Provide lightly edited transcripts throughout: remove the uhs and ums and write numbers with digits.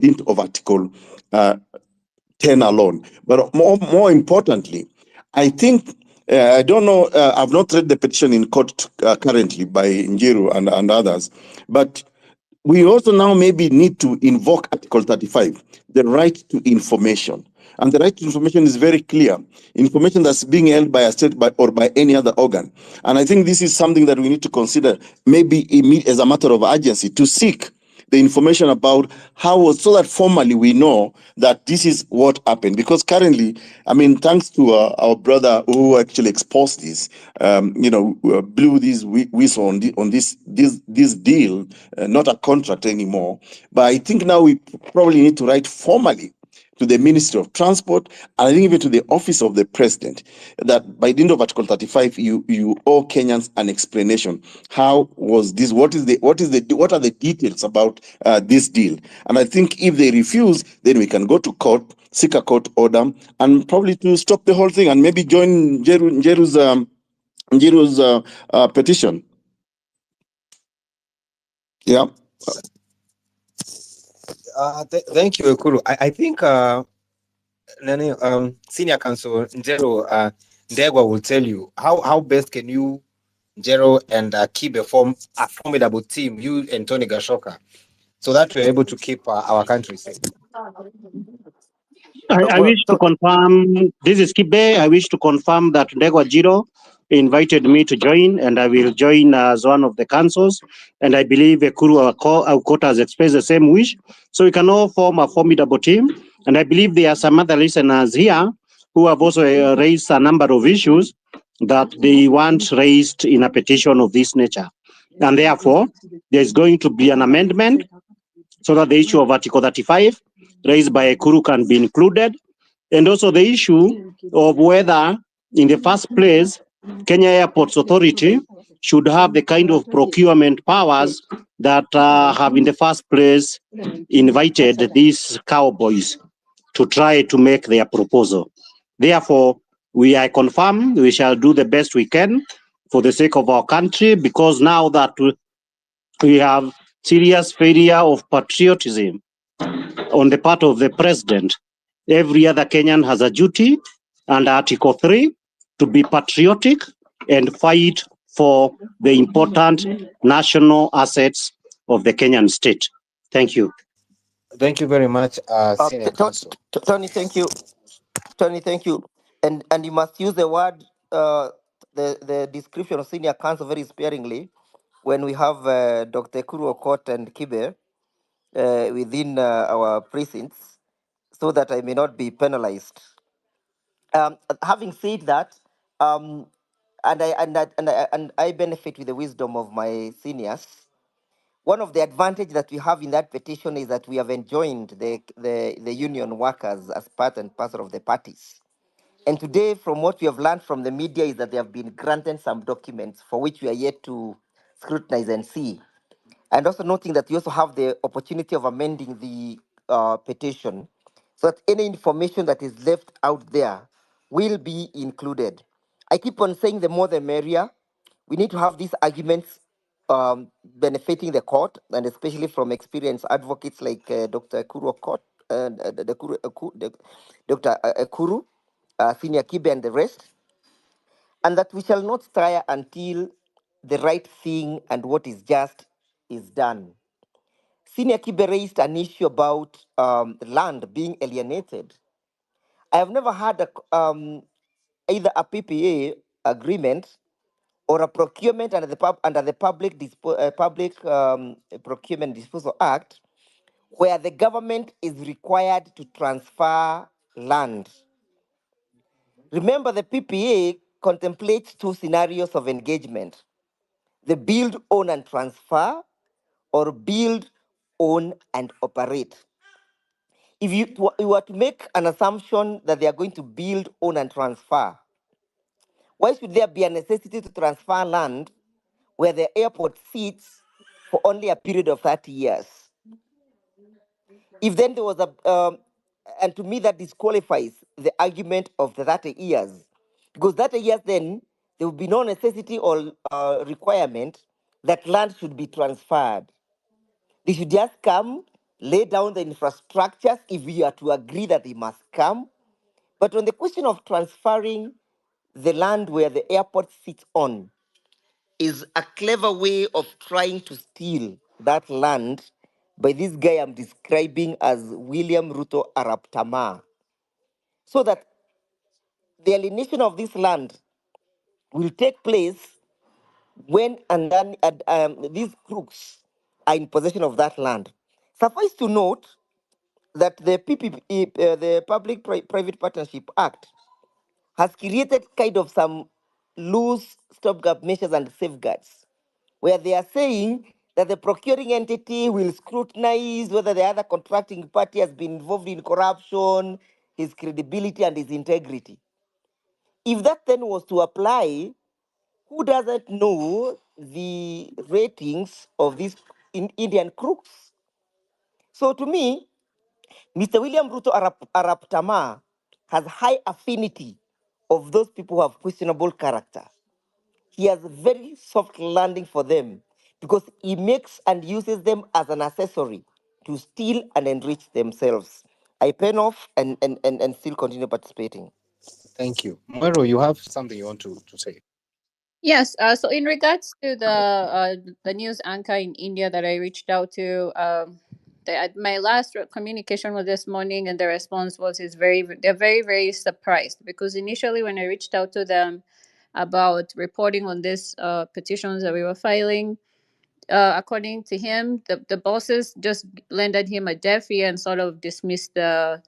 dint of Article 10 alone. But more importantly, I think, I don't know, I've not read the petition in court currently by Njiru and others, but we also now maybe need to invoke Article 35, the right to information. And the right to information is very clear. Information that's being held by a state or by any other organ. And I think this is something that we need to consider, maybe as a matter of urgency, to seek the information about how, so that formally we know that this is what happened. Because currently, I mean, thanks to our brother who actually exposed this, blew this whistle on this deal, not a contract anymore. But I think now we probably need to write formally to the Ministry of Transport, and I think even to the Office of the President, that by the end of Article 35, you owe Kenyans an explanation. How was this? What are the details about this deal? And I think if they refuse, then we can go to court, seek a court order, and probably to stop the whole thing, and maybe join Njiru's petition. Yeah. Thank you, Ekuru. I think Senior Counsel Njiru Ndegwa will tell you how best can you, Njiru and Kibe, form a formidable team, you and Tony Gashoka, so that we're able to keep our country safe. I wish to confirm, this is Kibe, I wish to confirm that Ndegwa Jiro invited me to join, and I will join as one of the councils. And I believe Ekuru Aukota has expressed the same wish. So we can all form a formidable team. And I believe there are some other listeners here who have also raised a number of issues that they want raised in a petition of this nature. And therefore, there's going to be an amendment so that the issue of Article 35 raised by Ekuru can be included. And also the issue of whether, in the first place, Kenya Airports Authority should have the kind of procurement powers that have in the first place invited these cowboys to try to make their proposal. Therefore, I confirm we shall do the best we can for the sake of our country, because now that we have serious failure of patriotism on the part of the president, every other Kenyan has a duty under Article 3 to be patriotic and fight for the important national assets of the Kenyan state. Thank you. Thank you very much, Senior Counsel. Tony, thank you. Tony, thank you. And you must use the word, the description of Senior Counsel very sparingly when we have Dr. Ekuru Aukot and Kibe within our precincts, so that I may not be penalized. Having said that, and I benefit with the wisdom of my seniors. One of the advantages that we have in that petition is that we have enjoined the union workers as part and parcel of the parties. And today, from what we have learned from the media, is that they have been granted some documents for which we are yet to scrutinize and see. And also noting that we also have the opportunity of amending the petition, so that any information that is left out there will be included. I keep on saying the more the merrier. We need to have these arguments benefiting the court, and especially from experienced advocates like Dr. Ekuru Aukot, Dr. Ekuru, Senior Kibe, and the rest, and that we shall not tire until the right thing and what is just is done. Senior Kibe raised an issue about land being alienated. I have never had either a PPA agreement or a procurement under the Public Procurement Disposal Act, where the government is required to transfer land. Remember, the PPA contemplates two scenarios of engagement: the build, own, and transfer, or build, own, and operate. If you were to make an assumption that they are going to build, own, and transfer, why should there be a necessity to transfer land where the airport sits for only a period of 30 years? If then there was and to me that disqualifies the argument of the 30 years, because 30 years then there will be no necessity or requirement that land should be transferred. They should just come lay down the infrastructures if we are to agree that they must come. But on the question of transferring the land where the airport sits on is a clever way of trying to steal that land by this guy I'm describing as William Ruto Arab Tamar, so that the alienation of this land will take place when and then these crooks are in possession of that land. Suffice to note that the the Public-Private Partnership Act, has created kind of some loose stopgap measures and safeguards, where they are saying that the procuring entity will scrutinize whether the other contracting party has been involved in corruption, his credibility, and his integrity. If that then was to apply, who doesn't know the ratings of these Indian crooks? So to me, Mr. William Ruto Arap Tama has high affinity of those people who have questionable character. He has a very soft landing for them because he makes and uses them as an accessory to steal and enrich themselves. I pen off and still continue participating. Thank you. Moiro, you have something you want to say? Yes. So in regards to the news anchor in India that I reached out to, my last communication was this morning, and the response was they're very very surprised because initially when I reached out to them about reporting on this petitions that we were filing, according to him, the bosses just lended him a deaf ear and sort of dismissed the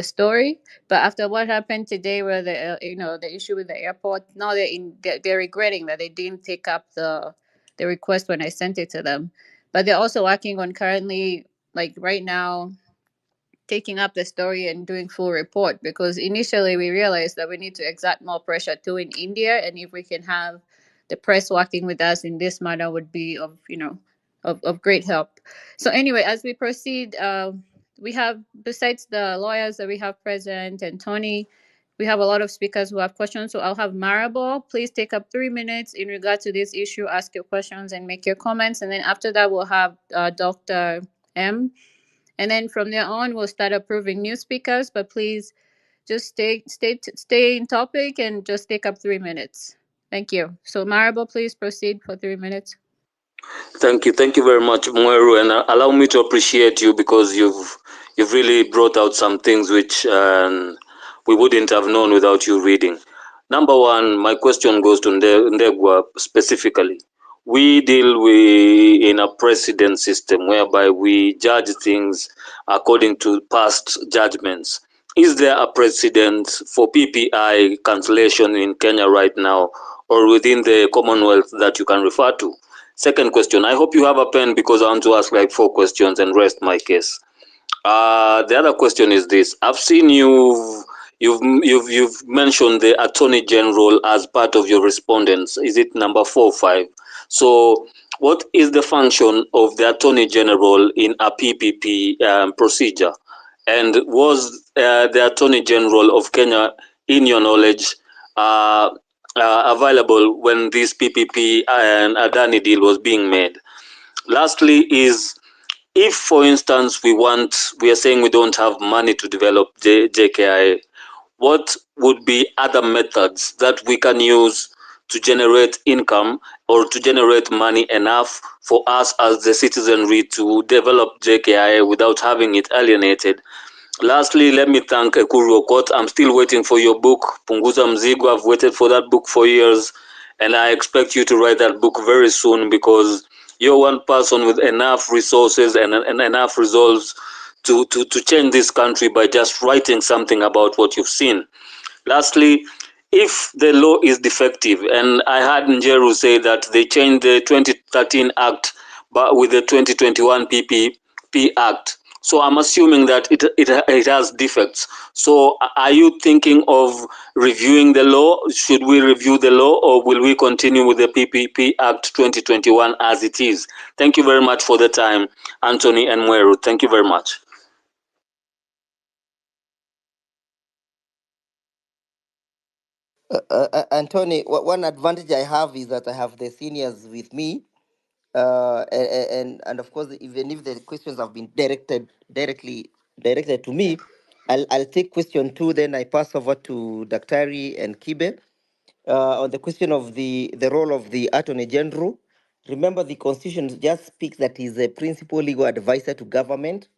story. But after what happened today, where the issue with the airport, now they're regretting that they didn't take up the request when I sent it to them. But they're also working on currently, like right now, taking up the story and doing full report, because initially we realized that we need to exert more pressure too in India, and if we can have the press working with us in this manner would be of great help. So anyway, as we proceed, we have, besides the lawyers that we have present and Tony, we have a lot of speakers who have questions. So I'll have Marable, please take up 3 minutes in regard to this issue, ask your questions and make your comments, and then after that we'll have Dr. M, and then from there on, we'll start approving new speakers. But please just stay in topic and just take up 3 minutes. Thank you. So Marable, please proceed for 3 minutes. Thank you very much, Mweru, and allow me to appreciate you because you've really brought out some things which we wouldn't have known without you reading. Number one, my question goes to Ndegwa specifically. We deal in a precedent system whereby we judge things according to past judgments. Is there a precedent for PPI cancellation in Kenya right now or within the Commonwealth that you can refer to? Second question, I hope you have a pen because I want to ask like 4 questions and rest my case. The other question is this: I've seen you've mentioned the Attorney General as part of your respondents. Is it number 4 or 5? So, what is the function of the Attorney General in a PPP procedure? And was the Attorney General of Kenya, in your knowledge, available when this PPP and Adani deal was being made? Lastly is, if for instance we are saying we don't have money to develop JKIA, what would be other methods that we can use to generate income or to generate money enough for us as the citizenry to develop JKIA without having it alienated? Lastly, let me thank Ekuru Okot. I'm still waiting for your book, Punguza Mzigo. I've waited for that book for years, and I expect you to write that book very soon because you're one person with enough resources and enough resolves to change this country by just writing something about what you've seen. Lastly, if the law is defective, and I heard Njiru say that they changed the 2013 Act but with the 2021 PPP Act, so I'm assuming that it has defects. So are you thinking of reviewing the law? Should we review the law, or will we continue with the PPP Act 2021 as it is? Thank you very much for the time, Anthony and Mweru. Thank you very much. Anthony, one advantage I have is that I have the seniors with me, And of course, even if the questions have been directed to me, I'll take question 2. Then I pass over to Daktari and Kibe on the question of the role of the Attorney General. Remember, the Constitution just speaks that he's a principal legal advisor to government,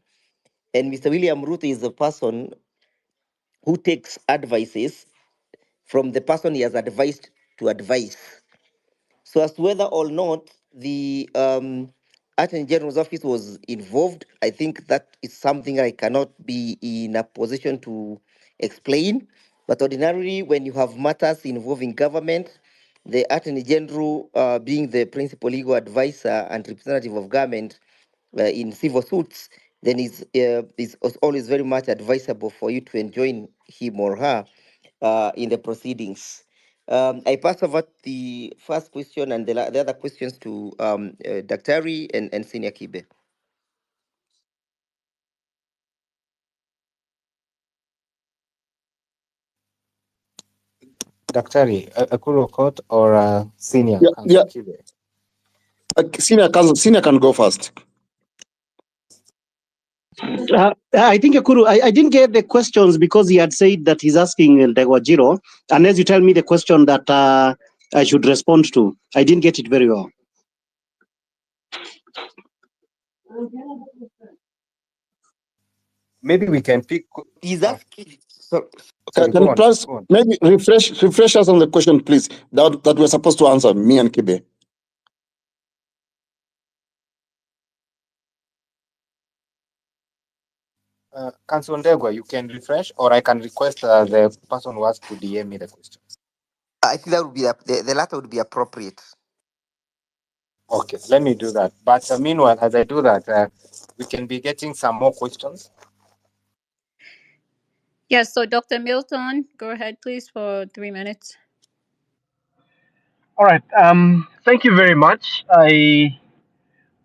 and Mr. William Ruto is the person who takes advices from the person he has advised to advise. So as to whether or not the Attorney General's office was involved, I think that is something I cannot be in a position to explain. But ordinarily, when you have matters involving government, the Attorney General, being the principal legal advisor and representative of government in civil suits, then is always very much advisable for you to enjoin him or her in the proceedings. I pass over the first question and the other questions to Daktari and Senior Kibe. Daktari, Akuru Court or Senior Yeah, Counsel yeah. Kibe? Senior can go first. I think Akuru, I didn't get the questions because he had said that he's asking Ndegwa Jiro, unless you tell me the question that I should respond to. I didn't get it very well. Maybe we can pick. He's asking. Sorry, Can go you on. please Go on. maybe refresh us on the question, please, that we're supposed to answer, me and Kibe. Council Ndegwa, you can refresh, or I can request the person who has to DM me the question. I think that would be the latter would be appropriate. Okay, let me do that. But meanwhile, as I do that, we can be getting some more questions. Yes, so Dr. Milton, go ahead, please, for 3 minutes. All right. Thank you very much. I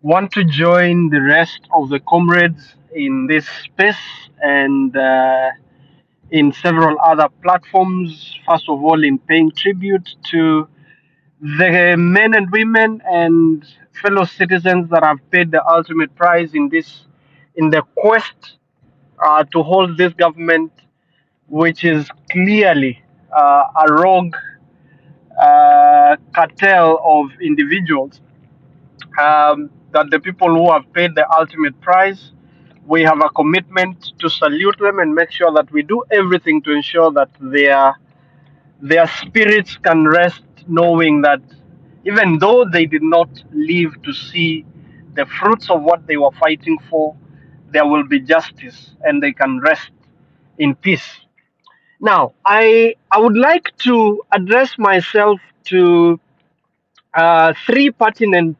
want to join the rest of the comrades in this space and in several other platforms. First of all, in paying tribute to the men and women and fellow citizens that have paid the ultimate price in the quest to hold this government, which is clearly a rogue cartel of individuals, that the people who have paid the ultimate price, we have a commitment to salute them and make sure that we do everything to ensure that their spirits can rest, knowing that even though they did not live to see the fruits of what they were fighting for, there will be justice and they can rest in peace. Now, I would like to address myself to 3 pertinent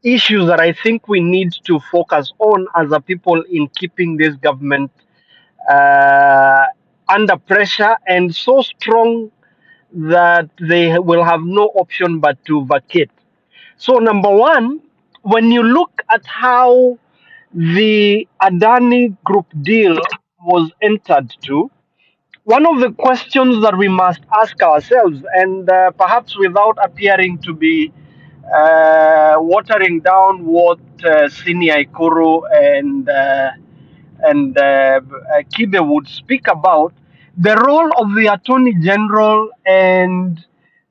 issues that I think we need to focus on as a people in keeping this government uh, under pressure and so strong that they will have no option but to vacate. So, number one, when you look at how the Adani group deal was entered to, one of the questions that we must ask ourselves, and perhaps without appearing to be watering down what Senior Ikuru and Kibe would speak about, the role of the Attorney General and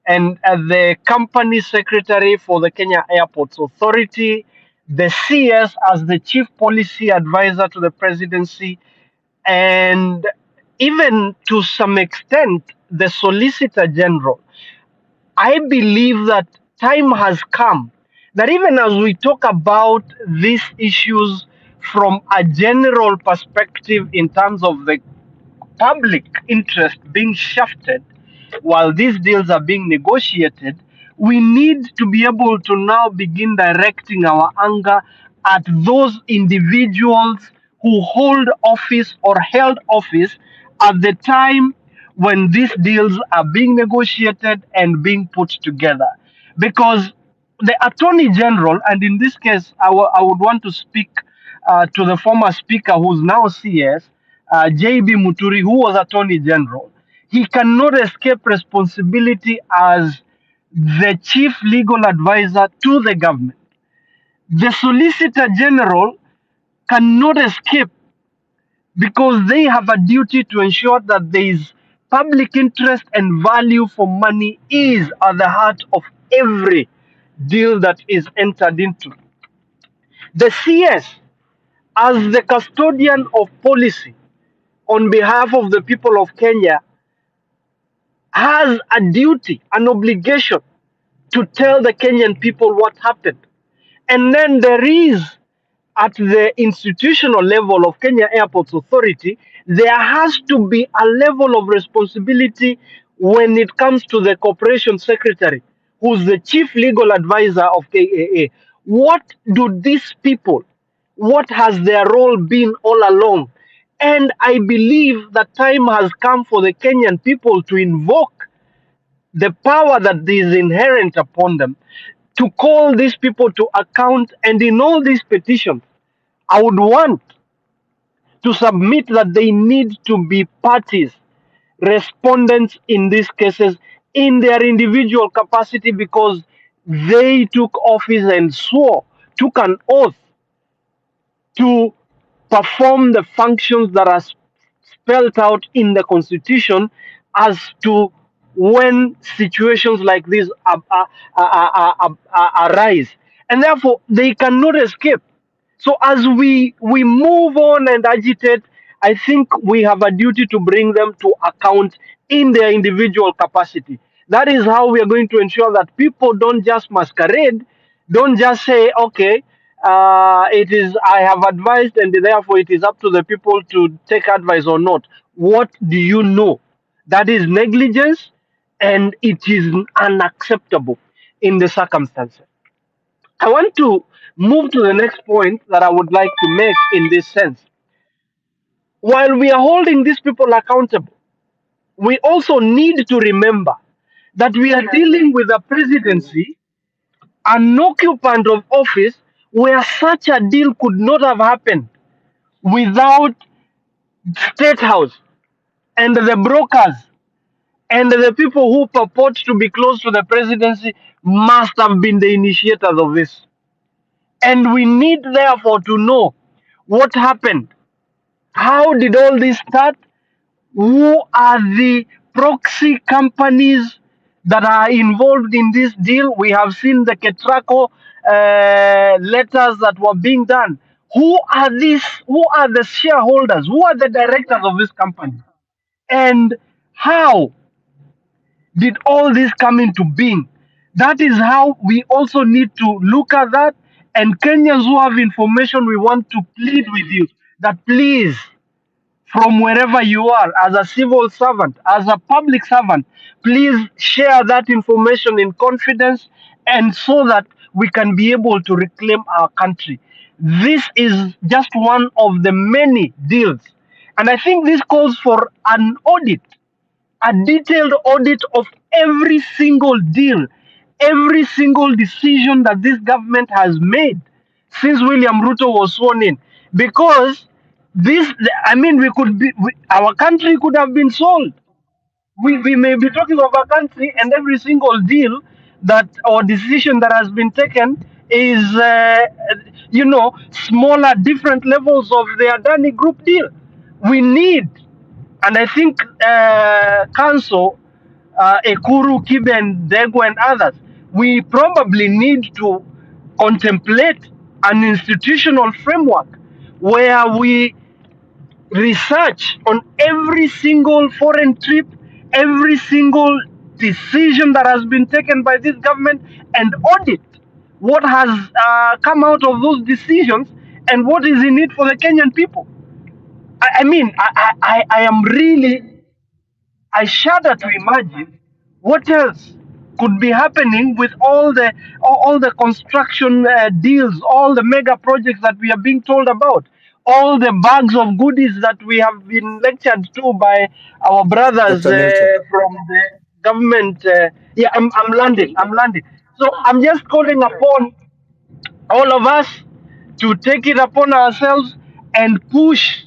the company secretary for the Kenya Airports Authority, the CS as the chief policy advisor to the presidency, and even to some extent the Solicitor General. I believe that time has come that even as we talk about these issues from a general perspective in terms of the public interest being shafted while these deals are being negotiated, we need to be able to now begin directing our anger at those individuals who hold office or held office at the time when these deals are being negotiated and being put together. Because the Attorney General, and in this case, I would want to speak to the former Speaker who's now CS, JB Muturi, who was Attorney General. He cannot escape responsibility as the chief legal advisor to the government. The Solicitor General cannot escape because they have a duty to ensure that there is public interest and value for money is at the heart of every deal that is entered into. The CS, as the custodian of policy on behalf of the people of Kenya, has a duty, an obligation to tell the Kenyan people what happened. And then there is, at the institutional level of Kenya Airports Authority, there has to be a level of responsibility when it comes to the corporation secretary, who's the chief legal advisor of KAA. What do these people, what has their role been all along? And I believe that time has come for the Kenyan people to invoke the power that is inherent upon them to call these people to account. And in all these petitions, I would want to submit that they need to be parties, respondents in these cases in their individual capacity, because they took office and swore, took an oath to perform the functions that are spelled out in the constitution as to when situations like this arise, and therefore they cannot escape. So as we move on and agitate, I think we have a duty to bring them to account in their individual capacity. That is how we are going to ensure that people don't just masquerade, don't just say, okay, it is, I have advised, and therefore it is up to the people to take advice or not. What do you know? That is negligence, and it is unacceptable in the circumstances. I want to move to the next point that I would like to make in this sense. While we are holding these people accountable, we also need to remember that we are dealing with a presidency, an occupant of office, where such a deal could not have happened without State House and the brokers and the people who purport to be close to the presidency must have been the initiators of this. And we need, therefore, to know what happened. How did all this start? Who are the proxy companies that are involved in this deal? We have seen the Ketraco letters that were being done. Who are these? Who are the shareholders? Who are the directors of this company? And how did all this come into being? That is how we also need to look at that. And Kenyans who have information, we want to plead with you that please, from wherever you are, as a civil servant, as a public servant, please share that information in confidence, and so that we can be able to reclaim our country. This is just one of the many deals. And I think this calls for an audit, a detailed audit of every single deal, every single decision that this government has made since William Ruto was sworn in. Because this, I mean, our country could have been sold. We may be talking of a country, and every single deal that or decision that has been taken is, smaller, different levels of the Adani Group deal. We need, and I think Council, Ekuru, Kibe, and Ndegwa, and others, we probably need to contemplate an institutional framework where we research on every single foreign trip, every single decision that has been taken by this government, and audit what has come out of those decisions and what is in it for the Kenyan people. I am really, I shudder to imagine what else could be happening with all the construction deals, all the mega projects that we are being told about, all the bags of goodies that we have been lectured to by our brothers Dr. Milton. from the government. Yeah, I'm landing. I'm landing. So I'm just calling upon all of us to take it upon ourselves and push,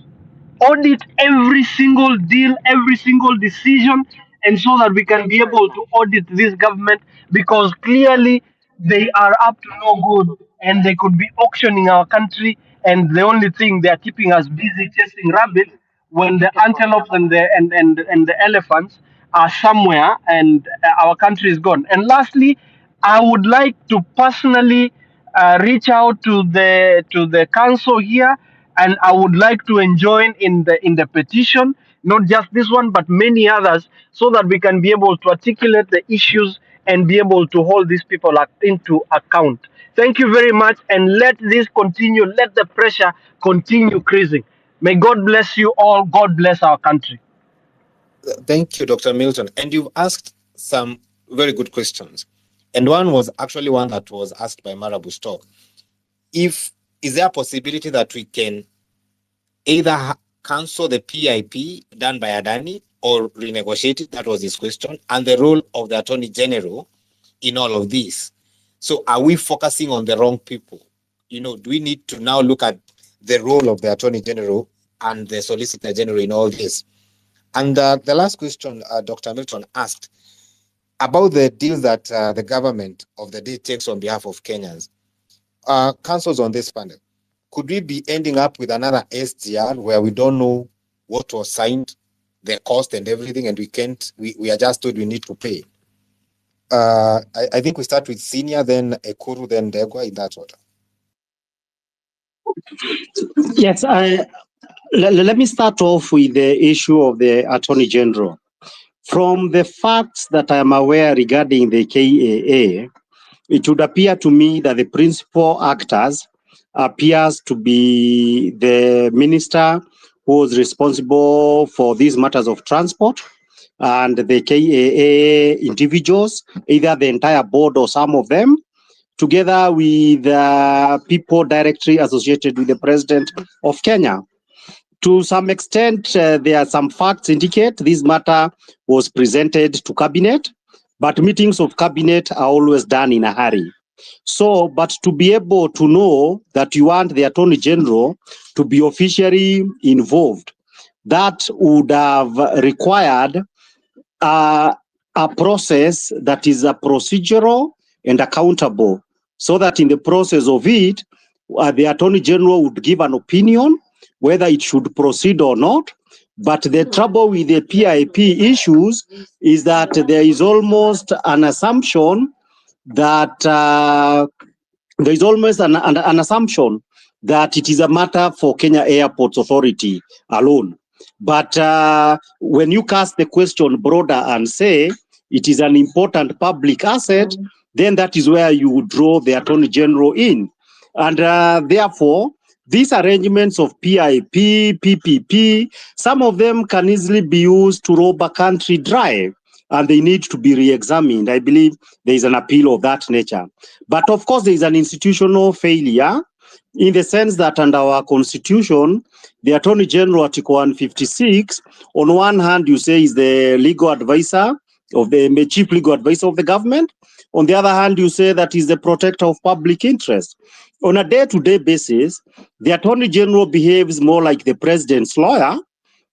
audit every single deal, every single decision, and so that we can be able to audit this government, because clearly they are up to no good. and they could be auctioning our country, and the only thing they are keeping us busy chasing rabbits when the antelopes and the elephants are somewhere, and our country is gone. And lastly, I would like to personally reach out to the council here, and I would like to join in the petition, not just this one but many others, so that we can be able to articulate the issues and be able to hold these people into account. Thank you very much, and let this continue. Let the pressure continue increasing. May God bless you all. God bless our country. Thank you, Dr. Milton. And you've asked some very good questions. And one was actually one that was asked by Marabu Stock. Is there a possibility that we can either cancel the PIP done by Adani or renegotiate it? That was his question. And the role of the Attorney General in all of this. So are we focusing on the wrong people? Do we need to now look at the role of the Attorney General and the Solicitor General in all this? And the last question Dr. Milton asked about the deals that the government of the day takes on behalf of Kenyans. Councils on this panel, could we be ending up with another SGR where we don't know what was signed, the cost and everything, and we are just told we need to pay? I think we start with Senior, then Ekuru, then Ndegwa, in that order. Yes, let me start off with the issue of the Attorney General. From the facts that I am aware regarding the JKIA, it would appear to me that the principal actors appears to be the minister who was responsible for these matters of transport, and the JKIA individuals, either the entire board or some of them, together with people directly associated with the President of Kenya. To some extent, there are some facts indicate this matter was presented to cabinet, but meetings of cabinet are always done in a hurry. So, but to be able to know that you want the Attorney General to be officially involved, that would have required a process that is a procedural and accountable, so that in the process of it, the Attorney General would give an opinion whether it should proceed or not. But the trouble with the PIP issues is that there is almost an assumption that it is a matter for Kenya Airports Authority alone. But when you cast the question broader and say it is an important public asset, then that is where you would draw the Attorney General in. And therefore, these arrangements of PIP, PPP, some of them can easily be used to rob a country dry, and they need to be re-examined. I believe there is an appeal of that nature. But of course, there is an institutional failure in the sense that under our constitution, the Attorney General, Article 156, on one hand, you say is the legal advisor of the chief legal advisor of the government. On the other hand, you say that is the protector of public interest. On a day-to-day basis, the Attorney General behaves more like the president's lawyer,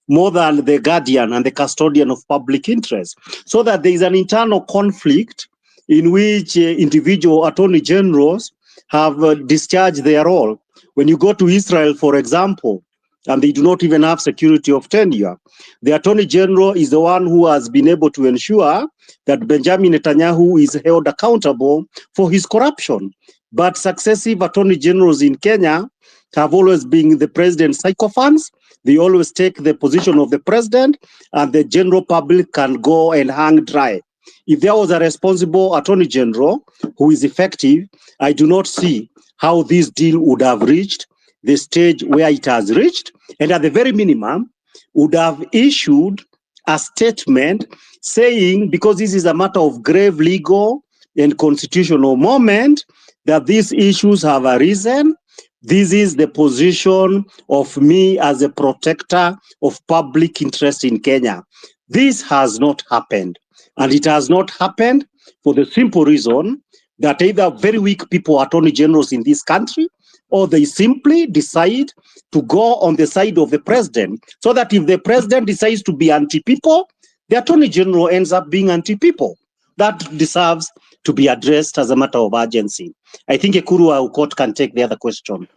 more than the guardian and the custodian of public interest. So that there is an internal conflict in which individual attorney generals have discharged their role. When you go to Israel, for example, and they do not even have security of tenure, the Attorney General is the one who has been able to ensure that Benjamin Netanyahu is held accountable for his corruption. But successive Attorney Generals in Kenya have always been the president's sycophants. They always take the position of the president, and the general public can go and hang dry. If there was a responsible Attorney General who is effective, I do not see how this deal would have reached the stage where it has reached, and at the very minimum, would have issued a statement saying, because this is a matter of grave legal and constitutional moment, that these issues have arisen. This is the position of me as a protector of public interest in Kenya. This has not happened. And it has not happened for the simple reason that either very weak people are attorney generals in this country, or they simply decide to go on the side of the president, so that if the president decides to be anti-people, the attorney general ends up being anti-people. That deserves to be addressed as a matter of urgency. I think Ekuru Aukot can take the other question.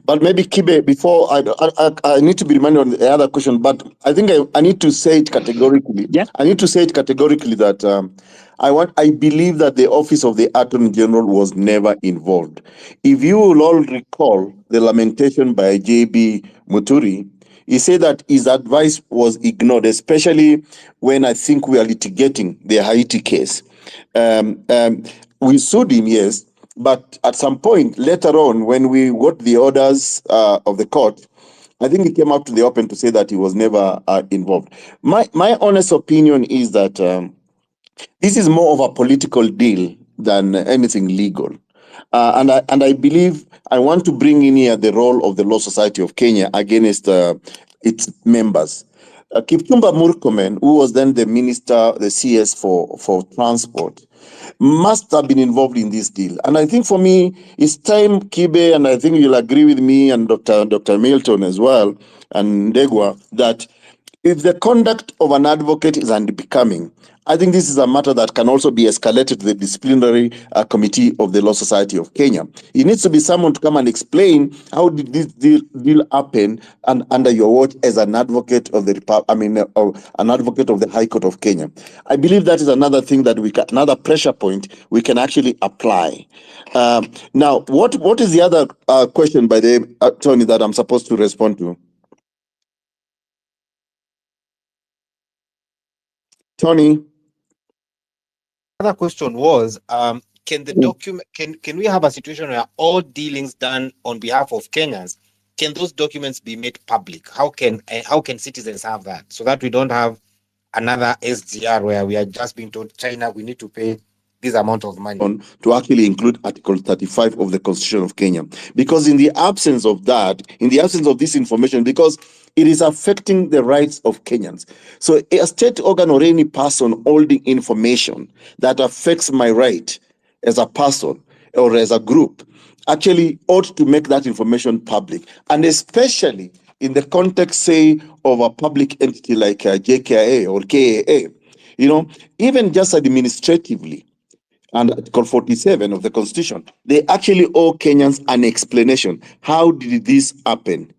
But maybe Kibe, before I need to be reminded on the other question, but I think I need to say it categorically. Yeah. I need to say it categorically that I believe that the office of the Attorney General was never involved. If you will all recall the lamentation by J.B. Muturi, he said that his advice was ignored, especially when I think we are litigating the Haiti case. We sued him, yes, but at some point later on, when we got the orders of the court, I think he came out to the open to say that he was never involved. My honest opinion is that this is more of a political deal than anything legal. And I believe I want to bring in here the role of the Law Society of Kenya against its members. Kipchumba Murkomen, who was then the minister, the CS for transport, must have been involved in this deal. And I think for me, it's time, Kibe, and I think you'll agree with me and Dr. Milton as well, and Ndegwa, that if the conduct of an advocate is unbecoming, I think this is a matter that can also be escalated to the disciplinary committee of the Law Society of Kenya. It needs to be someone to come and explain how did this deal happen and under your watch as an advocate of the an advocate of the High Court of Kenya. I believe that is another thing that another pressure point we can actually apply. Now, what is the other question by the attorney that I'm supposed to respond to? Tony. Another question was, can the document can we have a situation where all dealings done on behalf of Kenyans, can those documents be made public? How can citizens have that so that we don't have another SGR where we are just being told China we need to pay this amount of money? To actually include Article 35 of the Constitution of Kenya, because in the absence of that, in the absence of this information, because it is affecting the rights of Kenyans. So a state organ or any person holding information that affects my right as a person or as a group actually ought to make that information public. And especially in the context, say, of a public entity like JKIA or KAA, even just administratively, and Article 47 of the Constitution, they actually owe Kenyans an explanation. How did this happen?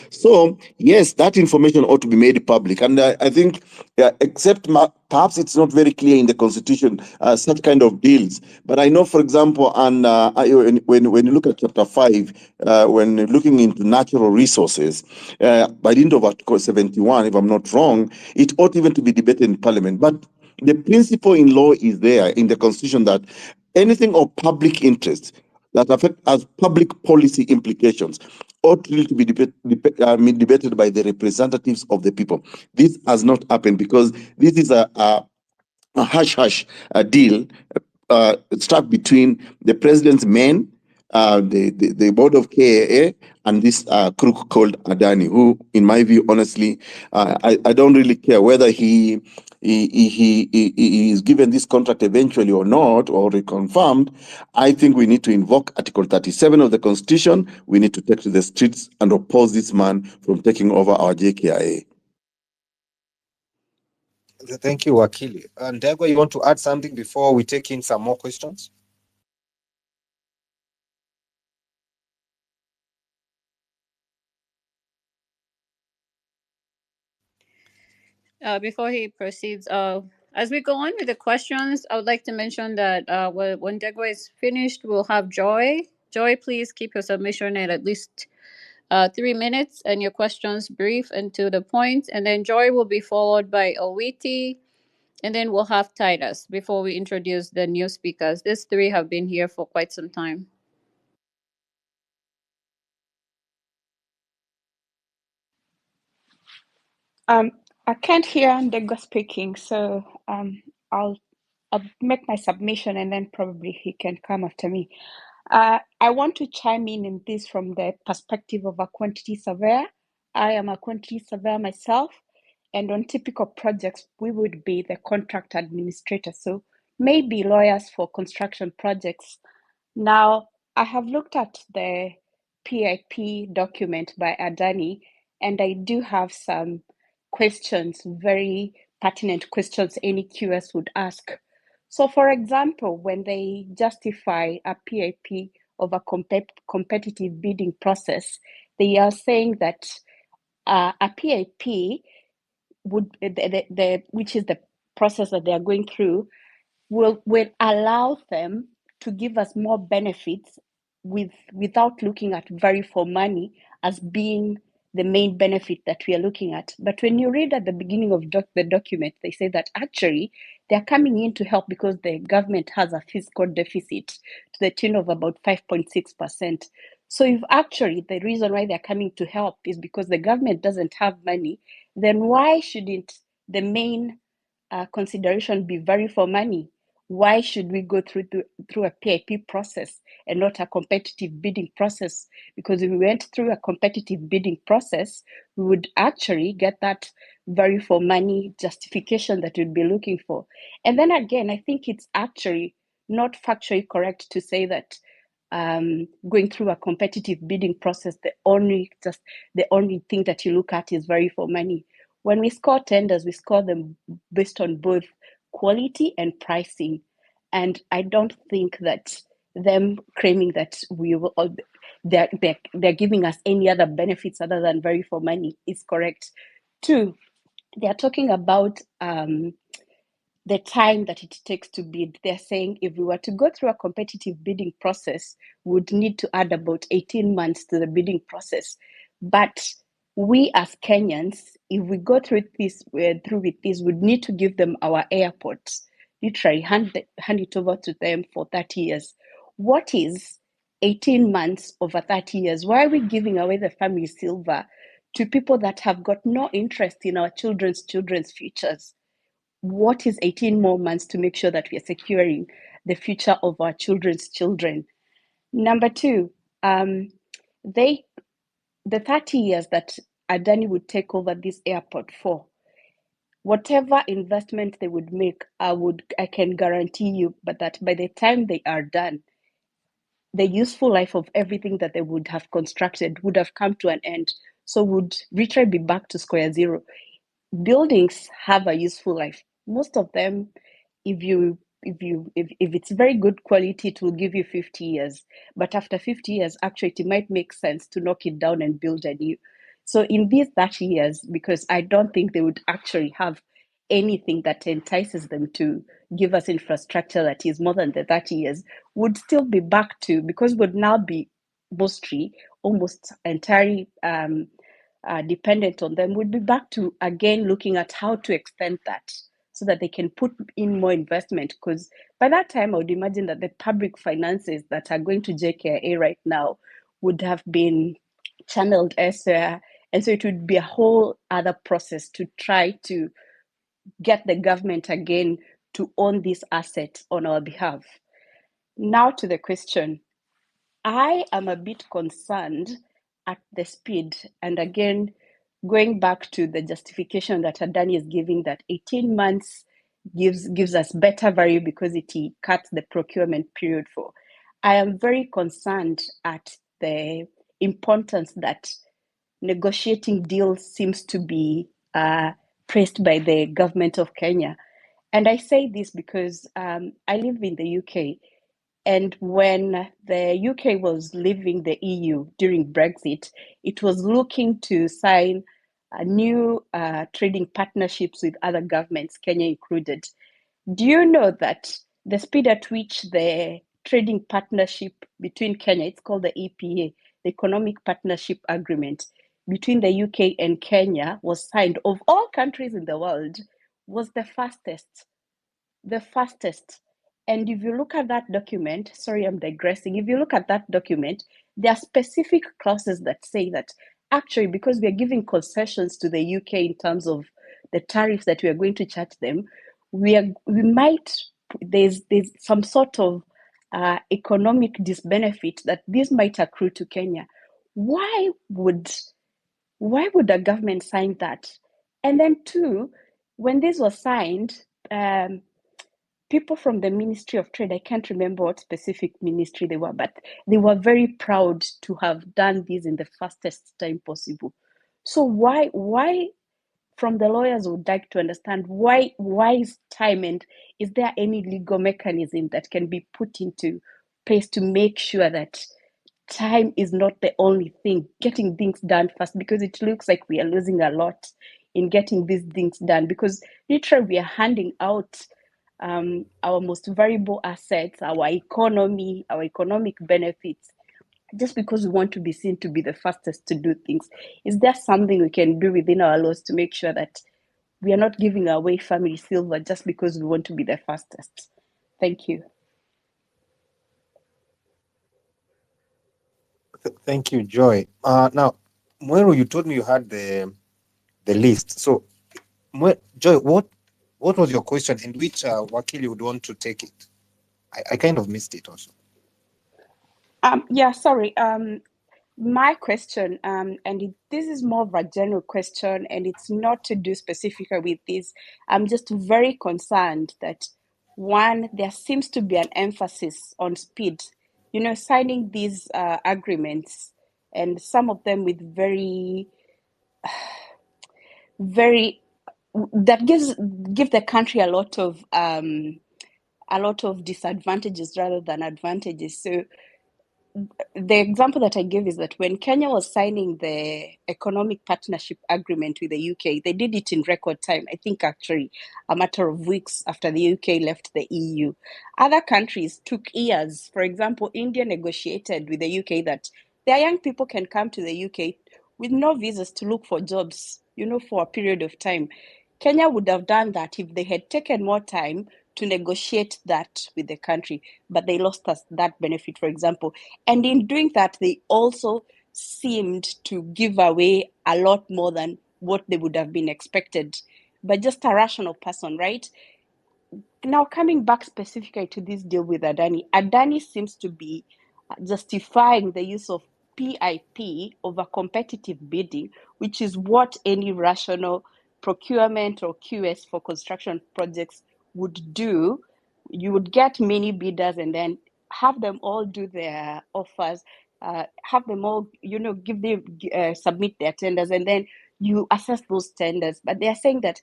So yes, that information ought to be made public. And I think, except perhaps it's not very clear in the Constitution, such kind of deals. But I know, for example, and when you look at Chapter 5, when looking into natural resources, by the end of Article 71, if I'm not wrong, it ought even to be debated in Parliament. But the principle in law is there in the Constitution that anything of public interest that affect as public policy implications ought really to be debated by the representatives of the people. This has not happened because this is a hush-hush deal struck between the president's men, the board of KAA, and this crook called Adani, who, in my view, honestly, I don't really care whether he is given this contract eventually or not, or reconfirmed. I think we need to invoke Article 37 of the Constitution. We need to take to the streets and oppose this man from taking over our JKIA. Thank you, Wakili. Ndegwa, you want to add something before we take in some more questions? Before he proceeds, as we go on with the questions, I would like to mention that when Ndegwa is finished, we'll have Joy. Joy, please keep your submission at least 3 minutes and your questions brief and to the point. And then Joy will be followed by Owiti, and then we'll have Titus before we introduce the new speakers. These three have been here for quite some time. I can't hear Ndegwa speaking, so I'll make my submission and then probably he can come after me. I want to chime in this from the perspective of a quantity surveyor. I am a quantity surveyor myself, and on typical projects, we would be the contract administrator, so maybe lawyers for construction projects. Now, I have looked at the PIP document by Adani, and I do have some questions, very pertinent questions any QS would ask. So, for example, when they justify a PAP of a competitive bidding process, they are saying that a PAP would, which is the process that they are going through, will allow them to give us more benefits without looking at value for money as being the main benefit that we are looking at. But when you read at the beginning of the document, they say that actually they are coming in to help because the government has a fiscal deficit to the tune of about 5.6%. So if actually the reason why they're coming to help is because the government doesn't have money, then why shouldn't the main consideration be value for money? Why should we go through a PIP process and not a competitive bidding process? Because if we went through a competitive bidding process, we would actually get that value for money justification that we'd be looking for. And then again, I think it's actually not factually correct to say that going through a competitive bidding process, the only thing that you look at is value for money. When we score tenders, we score them based on both quality and pricing. And I don't think that them claiming that they're giving us any other benefits other than value for money is correct. Two, they're talking about the time that it takes to bid. They're saying if we were to go through a competitive bidding process, we would need to add about 18 months to the bidding process. But we as Kenyans, if we go through with this, would need to give them our airports, literally hand it over to them for 30 years. What is 18 months over 30 years? Why are we giving away the family silver to people that have got no interest in our children's futures? What is 18 more months to make sure that we are securing the future of our children's children? Number two, the 30 years that Adani would take over this airport for, whatever investment they would make, I can guarantee you, but that by the time they are done, the useful life of everything that they would have constructed would have come to an end. So would literally be back to square zero. Buildings have a useful life. Most of them, if it's very good quality, it will give you 50 years. But after 50 years, actually, it might make sense to knock it down and build a new. So in these 30 years, because I don't think they would actually have anything that entices them to give us infrastructure that is more than the 30 years, would still be back to, because would now be mostly almost entirely dependent on them, would be back to again looking at how to extend that so that they can put in more investment. Because by that time, I would imagine that the public finances that are going to JKIA right now would have been channeled elsewhere. And so it would be a whole other process to try to get the government again to own this asset on our behalf. Now to the question. I am a bit concerned at the speed, and again, going back to the justification that Adani is giving, that 18 months gives us better value because it cuts the procurement period for. I am very concerned at the importance that negotiating deals seems to be praised by the government of Kenya. And I say this because I live in the UK. And when the UK was leaving the EU during Brexit, it was looking to sign new trading partnerships with other governments, Kenya included. Do you know that the speed at which the trading partnership between Kenya, it's called the EPA, the Economic Partnership Agreement, between the UK and Kenya was signed, of all countries in the world, was the fastest. And if you look at that document, sorry, I'm digressing. If you look at that document, there are specific clauses that say that actually, because we are giving concessions to the UK in terms of the tariffs that we are going to charge them, there's some sort of economic disbenefit that this might accrue to Kenya. Why would a government sign that? And then two, when this was signed, people from the Ministry of Trade, I can't remember what specific ministry they were, but they were very proud to have done this in the fastest time possible. So why from the lawyers would like to understand why is time, and is there any legal mechanism that can be put into place to make sure that time is not the only thing, getting things done fast, because it looks like we are losing a lot in getting these things done, because literally we are handing out our most valuable assets, our economy, our economic benefits, just because we want to be seen to be the fastest to do things. Is there something we can do within our laws to make sure that we are not giving away family silver just because we want to be the fastest? Thank you. Thank you, Joy. Now, Mweru, you told me you had the list. So, Joy, what was your question, and which wakili would want to take it? I kind of missed it also. Yeah, sorry. My question, this is more of a general question, and it's not to do specifically with this. I'm just very concerned that, one, there seems to be an emphasis on speed. You know, signing these agreements, and some of them with very that give the country a lot of disadvantages rather than advantages. So the example that I give is that when Kenya was signing the economic partnership agreement with the UK, they did it in record time. I think actually a matter of weeks after the UK left the EU. Other countries took years. For example, India negotiated with the UK that their young people can come to the UK with no visas to look for jobs, you know, for a period of time. Kenya would have done that if they had taken more time to negotiate that with the country, but they lost us that benefit, for example. And in doing that, they also seemed to give away a lot more than what they would have been expected by just a rational person, right? Now, coming back specifically to this deal with Adani, Adani seems to be justifying the use of PIP over competitive bidding, which is what any rational procurement or QS for construction projects would do. You would get many bidders and then have them all do their offers, have them all, you know, submit their tenders, and then you assess those tenders. But they are saying that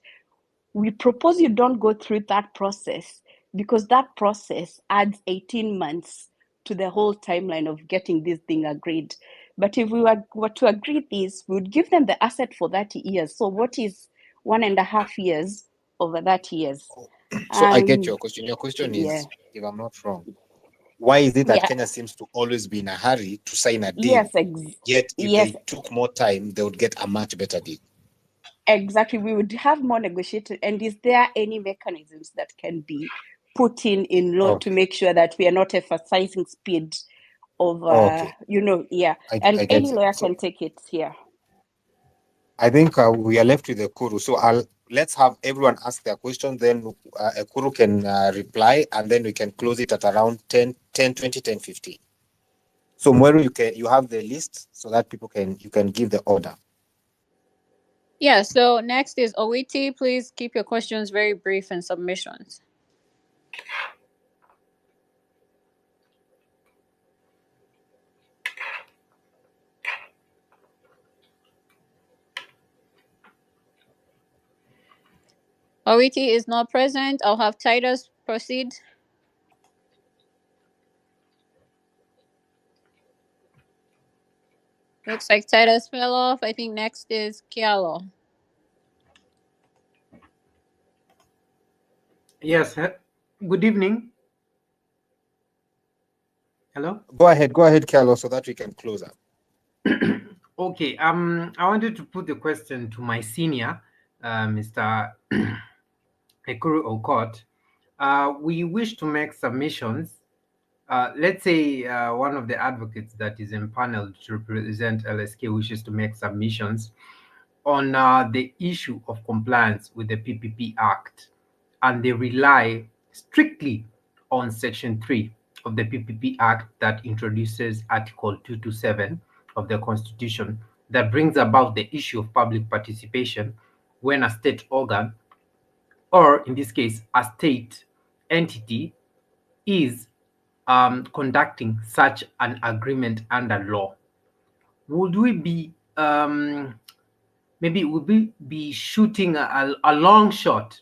we propose you don't go through that process because that process adds 18 months to the whole timeline of getting this thing agreed. But if we were to agree this, we would give them the asset for 30 years. So what is 1.5 years over 30 years? So I get your question. Your question Yeah. is, if I'm not wrong, why is it that Yeah. Kenya seems to always be in a hurry to sign a deal? Yes, Yet if yes, they took more time, they would get a much better deal. exactly. We would have more negotiated. And is there any mechanisms that can be put in law to make sure that we are not emphasizing speed over, you know, yeah. And any lawyer can take it here. I think we are left with Ekuru. So let's have everyone ask their question. Then Ekuru can reply, and then we can close it at around 10, 20, 10, 15. So Mweru, you have the list so that you can give the order. Yeah, so next is Owiti. Please keep your questions very brief and submissions. Owiti is not present. I'll have Titus proceed. Looks like Titus fell off. I think next is Kialo. Yes. Good evening. Hello? Go ahead, Kialo, so that we can close up. Okay. I wanted to put the question to my senior, Mr. Ekuru Okot. We wish to make submissions. Let's say one of the advocates that is empaneled to represent LSK wishes to make submissions on the issue of compliance with the PPP Act, and they rely strictly on Section 3 of the PPP Act that introduces Article 227 of the Constitution that brings about the issue of public participation when a state organ, or in this case, a state entity, is conducting such an agreement under law. Would we be maybe we'll be shooting a long shot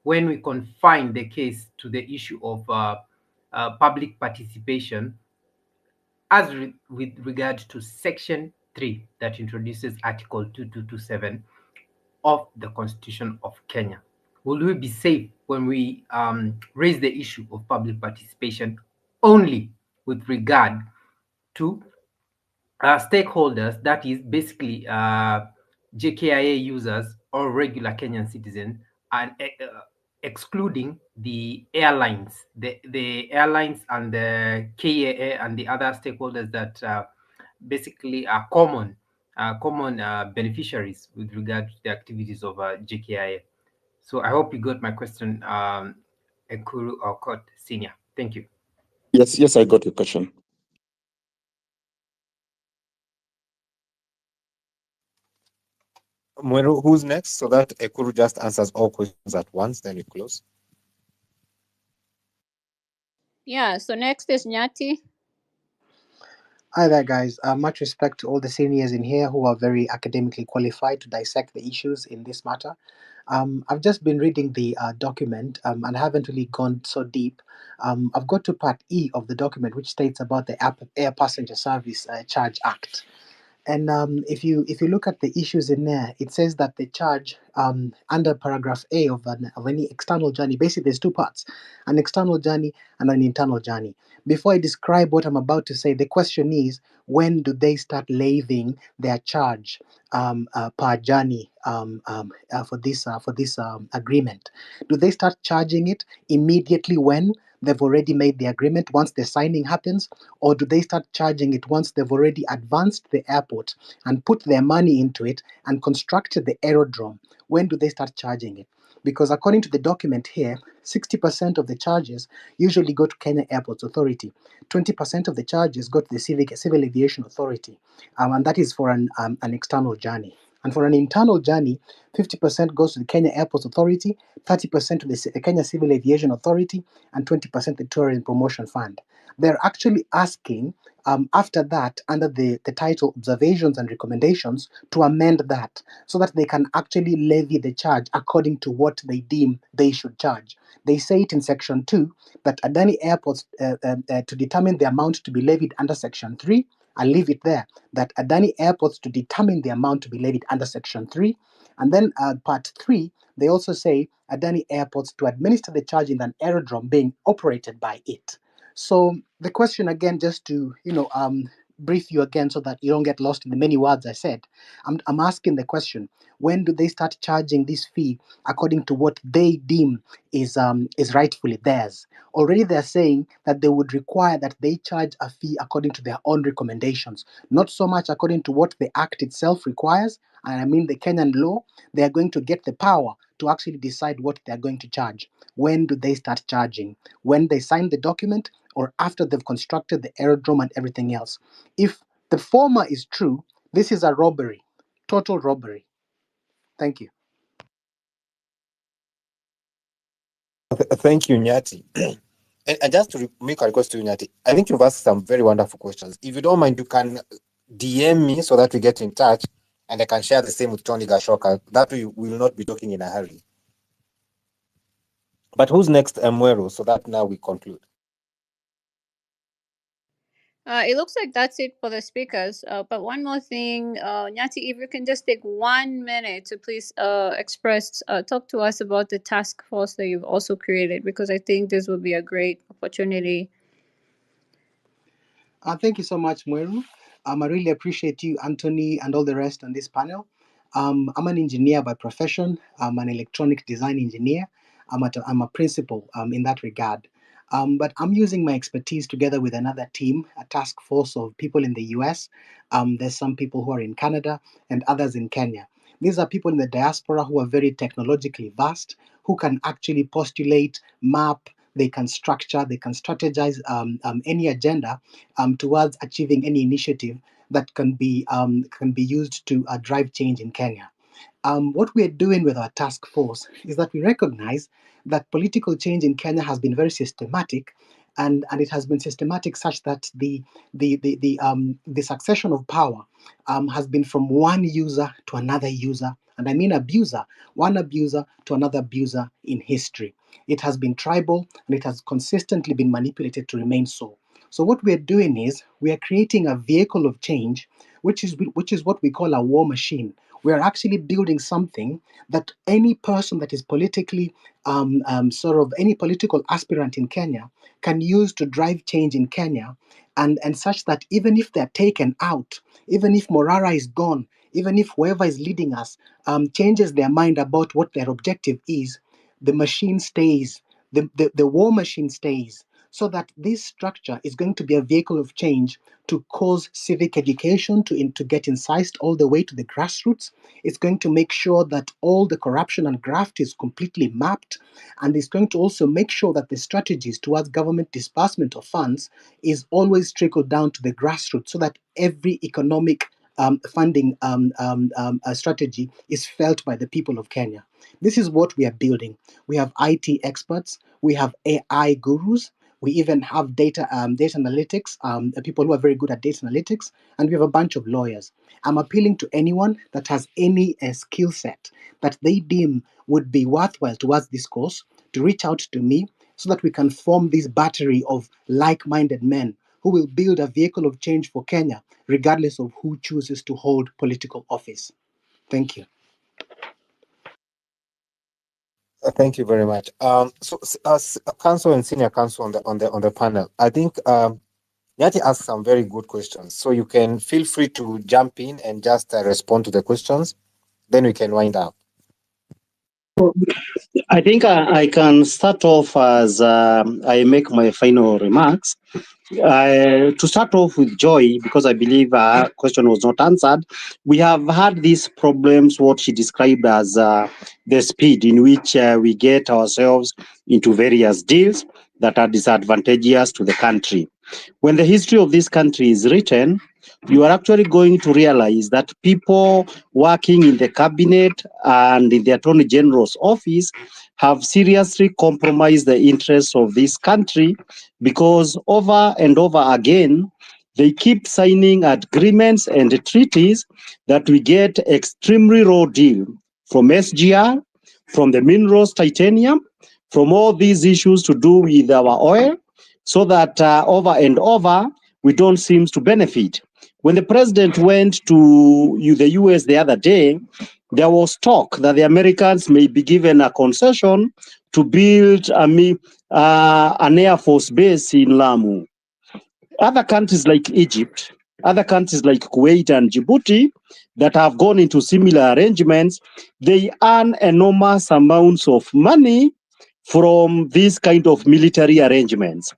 when we confine the case to the issue of public participation with regard to Section 3 that introduces Article 2227 of the Constitution of Kenya. Will we be safe when we raise the issue of public participation only with regard to stakeholders, that is basically JKIA users or regular Kenyan citizens, and excluding the airlines, the airlines and the KAA and the other stakeholders that basically are common beneficiaries with regard to the activities of JKIA. So I hope you got my question, Ekuru Aukot Senior. Thank you. Yes, I got your question. Mweru, who's next? So that Ekuru just answers all questions at once, then we close. Yeah, so next is Nyati. Hi there, guys. Much respect to all the seniors in here who are very academically qualified to dissect the issues in this matter. I've just been reading the document and I haven't really gone so deep. I've got to part E of the document, which states about the Air Passenger Service Charge Act. And if you look at the issues in there, it says that the charge under paragraph A of any external journey, basically there's two parts, an external journey and an internal journey. Before I describe what I'm about to say, the question is, when do they start levying their charge per journey for this agreement? Do they start charging it immediately when they've already made the agreement, once the signing happens, or do they start charging it once they've already advanced the airport and put their money into it and constructed the aerodrome? When do they start charging it? Because according to the document here, 60% of the charges usually go to Kenya Airports Authority, 20% of the charges go to the Civil Aviation Authority, and that is for an external journey. And for an internal journey, 50% goes to the Kenya Airports Authority, 30% to the Kenya Civil Aviation Authority, and 20% the Tourism Promotion Fund. They're actually asking, after that, under the title Observations and Recommendations, to amend that so that they can actually levy the charge according to what they deem they should charge. They say it in Section 2 that Adani Airports, to determine the amount to be levied under Section 3, I'll leave it there, that Adani Airports to determine the amount to be levied under Section 3. And then Part 3, they also say Adani Airports to administer the charge in an aerodrome being operated by it. So the question again, just to brief you again so that you don't get lost in the many words I said, I'm asking the question: when do they start charging this fee according to what they deem is rightfully theirs? Already they're saying that they would require that they charge a fee according to their own recommendations, not so much according to what the Act itself requires. And I mean the Kenyan law. They are going to get the power to actually decide what they are going to charge. When do they start charging? When they sign the document, or after they've constructed the aerodrome and everything else? If the former is true, this is a robbery, total robbery. Thank you. Thank you, Nyati. And just to make a request to you, Nyati, I think you've asked some very wonderful questions. If you don't mind, you can DM me so that we get in touch and I can share the same with Tony Gashoka. That way we will not be talking in a hurry. But who's next, Mweru, so that now we conclude? It looks like that's it for the speakers. But one more thing, Nyati, if you can just take 1 minute to please talk to us about the task force that you've also created, because I think this would be a great opportunity. Thank you so much, Mweru. I really appreciate you, Anthony, and all the rest on this panel. I'm an engineer by profession. I'm an electronic design engineer. I'm a principal in that regard. But I'm using my expertise together with another team, a task force of people in the US. There's some people who are in Canada and others in Kenya. These are people in the diaspora who are very technologically vast, who can actually postulate, map, they can structure, they can strategize any agenda towards achieving any initiative that can be used to drive change in Kenya. What we are doing with our task force is that we recognize that political change in Kenya has been very systematic, and it has been systematic such that the succession of power has been from one user to another user, and I mean abuser, one abuser to another abuser in history. It has been tribal, and it has consistently been manipulated to remain so. So what we're doing is we are creating a vehicle of change, which is what we call a war machine. We are actually building something that any person that is politically sort of any political aspirant in Kenya can use to drive change in Kenya, and such that even if they're taken out, even if Morara is gone, even if whoever is leading us changes their mind about what their objective is, the machine stays, the war machine stays, so that this structure is going to be a vehicle of change to cause civic education to get incised all the way to the grassroots. It's going to make sure that all the corruption and graft is completely mapped, and it's going to also make sure that the strategies towards government disbursement of funds is always trickled down to the grassroots, so that every economic funding strategy is felt by the people of Kenya. This is what we are building. We have IT experts, we have AI gurus, we even have data analytics, people who are very good at data analytics, and we have a bunch of lawyers. I'm appealing to anyone that has any skill set that they deem would be worthwhile towards this course to reach out to me, so that we can form this battery of like-minded men who will build a vehicle of change for Kenya, regardless of who chooses to hold political office. Thank you. Thank you very much. So, as counsel and senior counsel on the panel, I think Nyati asked some very good questions. So you can feel free to jump in and just respond to the questions. Then we can wind up. I think I can start off as I make my final remarks. To start off with Joy, because I believe her question was not answered, we have had these problems, what she described as the speed in which we get ourselves into various deals that are disadvantageous to the country. When the history of this country is written, you are actually going to realize that people working in the cabinet and in the Attorney General's office have seriously compromised the interests of this country, because over and over again, they keep signing agreements and treaties that we get extremely raw deal from SGR, from the minerals, titanium, from all these issues to do with our oil, so that over and over, we don't seem to benefit. When the president went to the US the other day, there was talk that the Americans may be given a concession to build an Air Force base in Lamu. Other countries like Egypt, other countries like Kuwait and Djibouti that have gone into similar arrangements, they earn enormous amounts of money from these kind of military arrangements.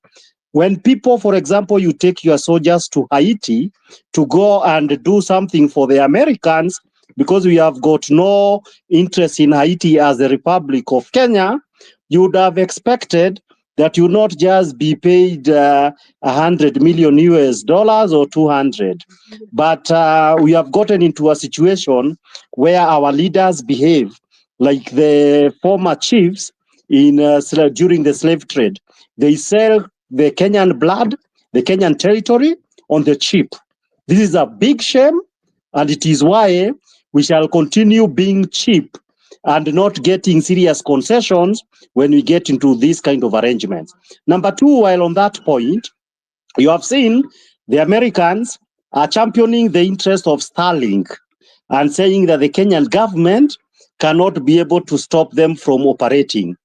When people, for example, you take your soldiers to Haiti to go and do something for the Americans, because we have got no interest in Haiti as a Republic of Kenya, you would have expected that you not just be paid $100 million US or 200, but we have gotten into a situation where our leaders behave like the former chiefs in during the slave trade. They sell the Kenyan blood, the Kenyan territory on the cheap. This is a big shame, and it is why we shall continue being cheap and not getting serious concessions when we get into these kind of arrangements. Number two, while on that point, you have seen the Americans are championing the interest of Starlink and saying that the Kenyan government cannot be able to stop them from operating.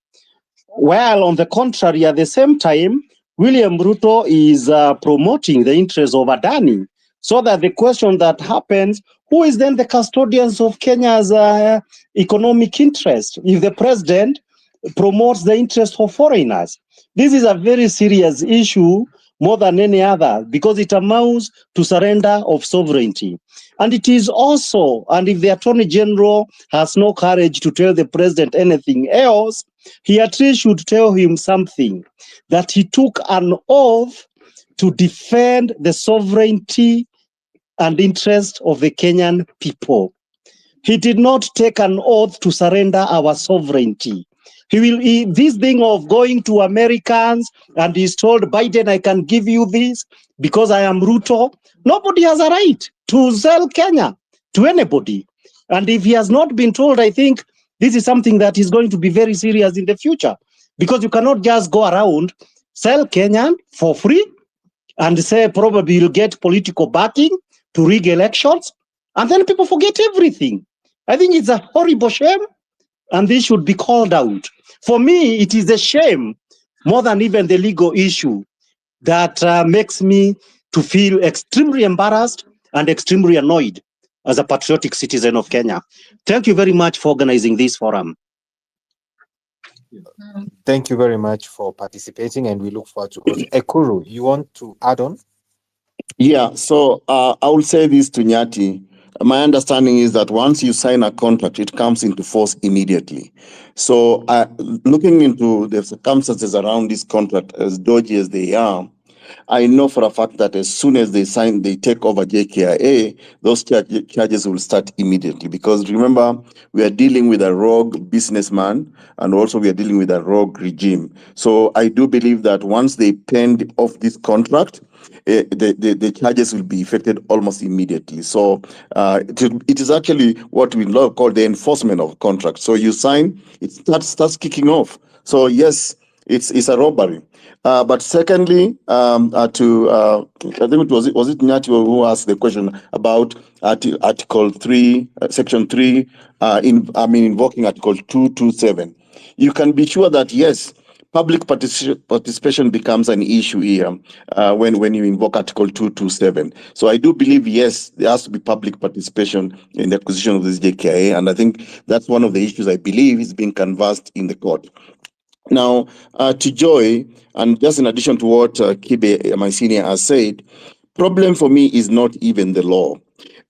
While on the contrary, at the same time, William Ruto is promoting the interests of Adani, so that the question that happens, who is then the custodians of Kenya's economic interest if the president promotes the interest of foreigners? This is a very serious issue, more than any other, because it amounts to surrender of sovereignty. And it is also, and if the Attorney General has no courage to tell the president anything else, he at least should tell him something, that he took an oath to defend the sovereignty and interest of the Kenyan people. He did not take an oath to surrender our sovereignty. This thing of going to Americans and he's told Biden, I can give you this because I am Ruto. Nobody has a right to sell Kenya to anybody. And if he has not been told, I think this is something that is going to be very serious in the future, because you cannot just go around, sell Kenyan for free and say probably you'll get political backing to rig elections, and then people forget everything. I think it's a horrible shame, and this should be called out. For me, it is a shame more than even the legal issue that makes me to feel extremely embarrassed and extremely annoyed as a patriotic citizen of Kenya. Thank you very much for organizing this forum. Thank you very much for participating, and we look forward to also. Ekuru, you want to add on? Yeah, so I will say this to Nyati. My understanding is that once you sign a contract, it comes into force immediately. So looking into the circumstances around this contract, as dodgy as they are, I know for a fact that as soon as they take over JKIA, those charges will start immediately. Because remember, we are dealing with a rogue businessman, and also we are dealing with a rogue regime. So I do believe that once they penned off this contract, the charges will be effected almost immediately. So it is actually what we call the enforcement of contract. So you sign, it starts kicking off. So yes, it's a robbery. But secondly, I think it was Nyati who asked the question about Article 3, Section 3, invoking Article 227. You can be sure that yes, public participation becomes an issue here when you invoke Article 227. So I do believe, yes, there has to be public participation in the acquisition of this JKIA, and I think that's one of the issues I believe is being canvassed in the court. Now, to Joy, and just in addition to what Kibe, my senior, has said, problem for me is not even the law.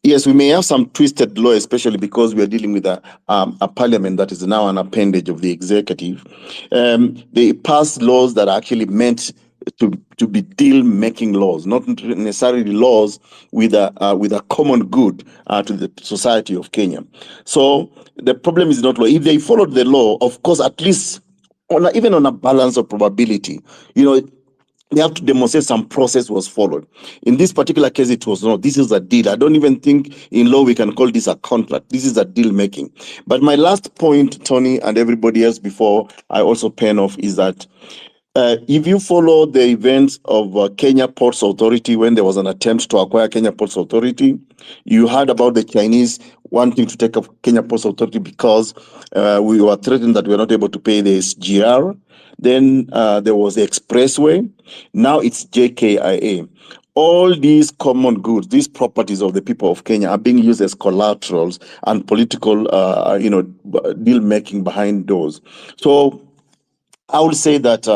Yes, we may have some twisted law, especially because we are dealing with a parliament that is now an appendage of the executive. They pass laws that are actually meant to be deal-making laws, not necessarily laws with a common good to the society of Kenya. So the problem is not law. If they followed the law, of course, at least even on a balance of probability, they have to demonstrate some process was followed. In this particular case, it was not. This is a deal. I don't even think in law we can call this a contract. This is a deal making. But my last point, Tony, and everybody else before I also pen off, is that if you follow the events of Kenya Ports Authority, when there was an attempt to acquire Kenya Ports Authority, you heard about the Chinese wanting to take up Kenya Ports Authority because we were threatened that we were not able to pay the SGR. Then there was the expressway. Now it's JKIA. All these common goods, these properties of the people of Kenya are being used as collaterals and political, deal making behind doors. So I would say that,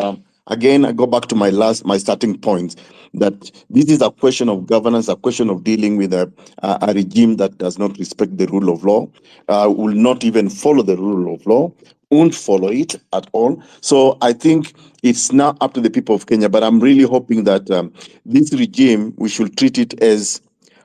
again, I go back to my starting point, that this is a question of governance, a question of dealing with a regime that does not respect the rule of law, will not even follow the rule of law, won't follow it at all. So I think it's now up to the people of Kenya, but I'm really hoping that this regime, we should treat it as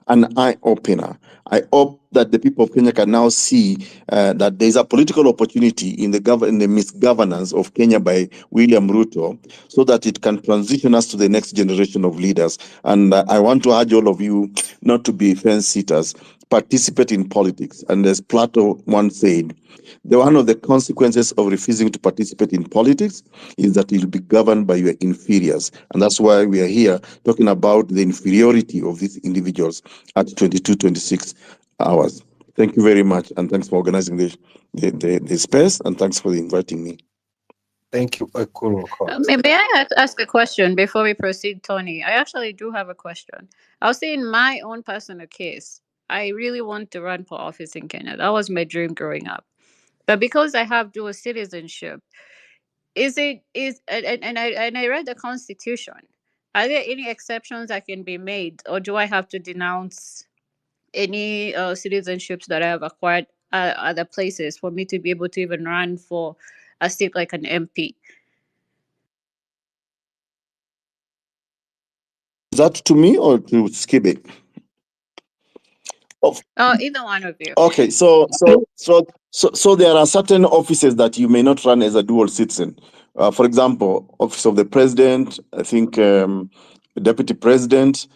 an eye-opener. I hope that the people of Kenya can now see that there's a political opportunity in the misgovernance of Kenya by William Ruto, so that it can transition us to the next generation of leaders. And I want to urge all of you not to be fence sitters, participate in politics. And as Plato once said, one of the consequences of refusing to participate in politics is that you'll be governed by your inferiors. And that's why we are here talking about the inferiority of these individuals at 22, 26 hours. Thank you very much. And thanks for organizing the space. And thanks for inviting me. Thank you, Ekuru. May I ask a question before we proceed, Tony? I actually do have a question. I'll say in my own personal case, I really want to run for office in Kenya. That was my dream growing up. But because I have dual citizenship, and I read the Constitution. Are there any exceptions that can be made, or do I have to denounce any citizenships that I have acquired other places for me to be able to even run for a seat like an MP? Is that to me or to skip it? Either one of you. Okay, so So there are certain offices that you may not run as a dual citizen. For example, office of the president, I think deputy president.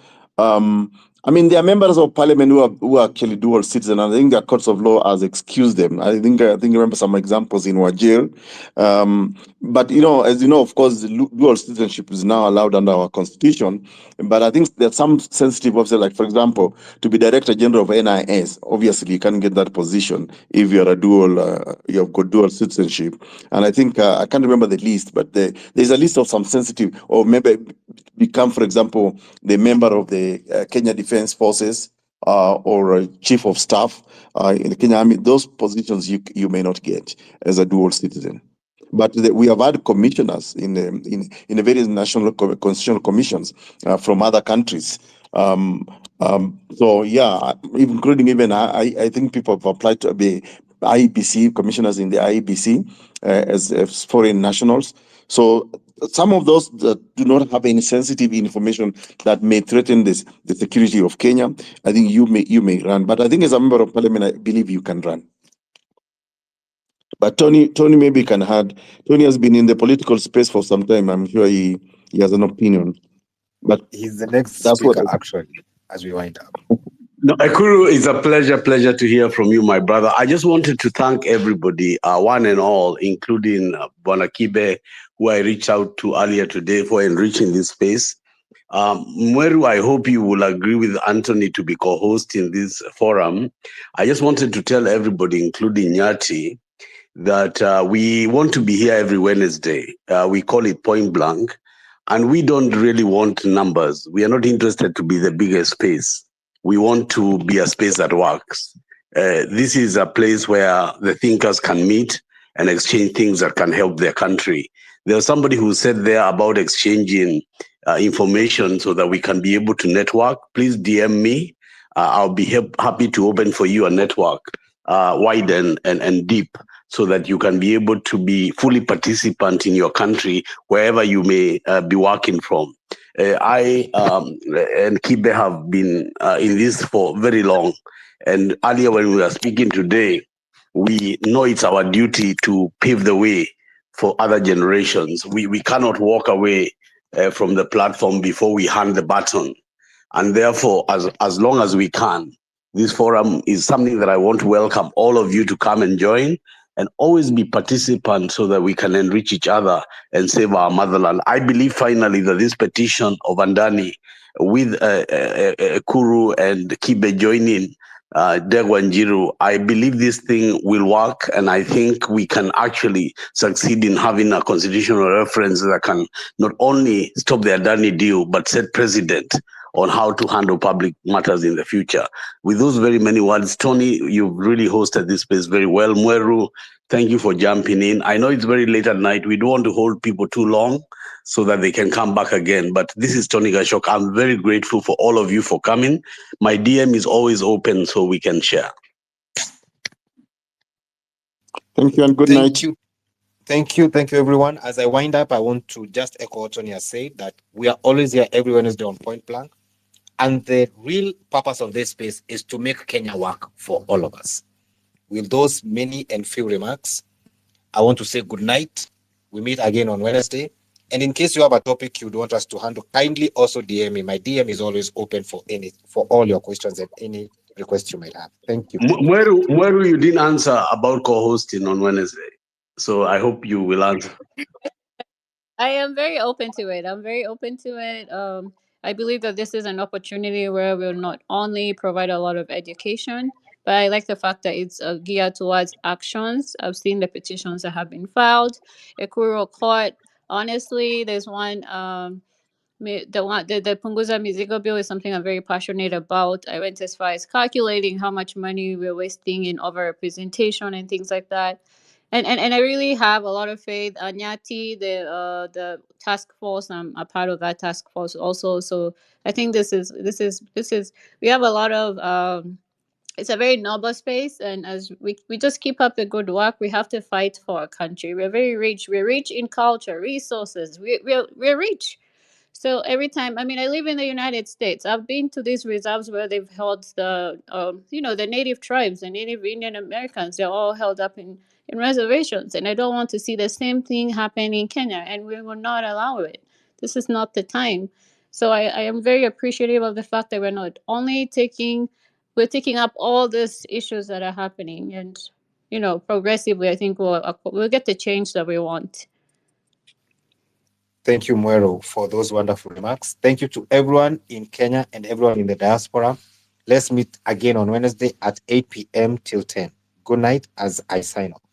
I mean, there are members of parliament who are actually dual citizen, and I think the courts of law has excused them. I think I remember some examples in Wajir. But as you know, of course, dual citizenship is now allowed under our constitution. But I think there's some sensitive officers, like for example, to be director general of NIS. Obviously, you can't get that position if you're a dual, you've got dual citizenship. And I think I can't remember the list, but there's a list of some sensitive, or maybe become, for example, the member of the Kenya Defense Forces or a chief of staff in the Kenya Army. Those positions you may not get as a dual citizen. But we have had commissioners in the various national constitutional commissions from other countries. So yeah, including even I think people have applied to be IEBC commissioners in the IEBC as foreign nationals. So some of those that do not have any sensitive information that may threaten the security of Kenya, I think you may run. But I think as a member of parliament, I believe you can run. But Tony maybe can add. Tony has been in the political space for some time. I'm sure he has an opinion. But he's the next that's speaker, what actually, as we wind up. No, Ekuru, it's a pleasure to hear from you, my brother. I just wanted to thank everybody, one and all, including Bwana Kibe, who I reached out to earlier today for enriching this space. Mweru, I hope you will agree with Anthony to be co-host in this forum. I just wanted to tell everybody, including Nyati, that we want to be here every Wednesday. We call it Point Blank, and we don't really want numbers. We are not interested to be the biggest space. We want to be a space that works. This is a place where the thinkers can meet and exchange things that can help their country. There was somebody who said there about exchanging information so that we can be able to network. Please DM me. I'll be happy to open for you a network wide and deep, so that you can be able to be fully participant in your country wherever you may be working from. I and Kibe have been in this for very long. And earlier when we were speaking today, we know it's our duty to pave the way for other generations. We cannot walk away from the platform before we hand the baton. And therefore, as long as we can, this forum is something that I want to welcome all of you to come and join, and always be participants so that we can enrich each other and save our motherland. I believe finally that this petition of Adani with Kuru and Kibe joining Ndegwa and Njiru, I believe this thing will work, and I think we can actually succeed in having a constitutional reference that can not only stop the Adani deal, but set precedent on how to handle public matters in the future. With those very many words, Tony, you've really hosted this space very well. Mweru, thank you for jumping in. I know it's very late at night. We don't want to hold people too long so that they can come back again. But this is Tony Gachagua. I'm very grateful for all of you for coming. My DM is always open so we can share. Thank you and good night. Thank you, everyone. As I wind up, I want to just echo what Tony has said, that we are always here every Wednesday on Point Blank. And the real purpose of this space is to make Kenya work for all of us. With those many and few remarks, I want to say good night. We meet again on Wednesday. And in case you have a topic you'd want us to handle, kindly also DM me. My DM is always open for all your questions and any requests you might have. Thank you. Mweru, you didn't answer about co-hosting on Wednesday. So I hope you will answer. I am very open to it. I'm very open to it. I believe that this is an opportunity where we'll not only provide a lot of education, but I like the fact that it's geared towards actions. I've seen the petitions that have been filed. Ekuru Court, honestly, there's one. The Punguza Mizigo bill is something I'm very passionate about. I went as far as calculating how much money we're wasting in overrepresentation and things like that. And I really have a lot of faith. Nyati, the task force, I'm a part of that task force also. So I think this is we have a lot of it's a very noble space, and as we just keep up the good work, we have to fight for our country. We're very rich. We're rich in culture, resources. We're rich. So every time, I mean, I live in the United States. I've been to these reserves where they've held the, the native tribes, the native Indian Americans. They're all held up in reservations, and I don't want to see the same thing happen in Kenya, and we will not allow it. This is not the time. So I am very appreciative of the fact that we're not only we're taking up all these issues that are happening, and progressively, I think we'll get the change that we want. Thank you, Mwero, for those wonderful remarks. Thank you to everyone in Kenya and everyone in the diaspora. Let's meet again on Wednesday at 8 p.m. till 10. Good night as I sign off.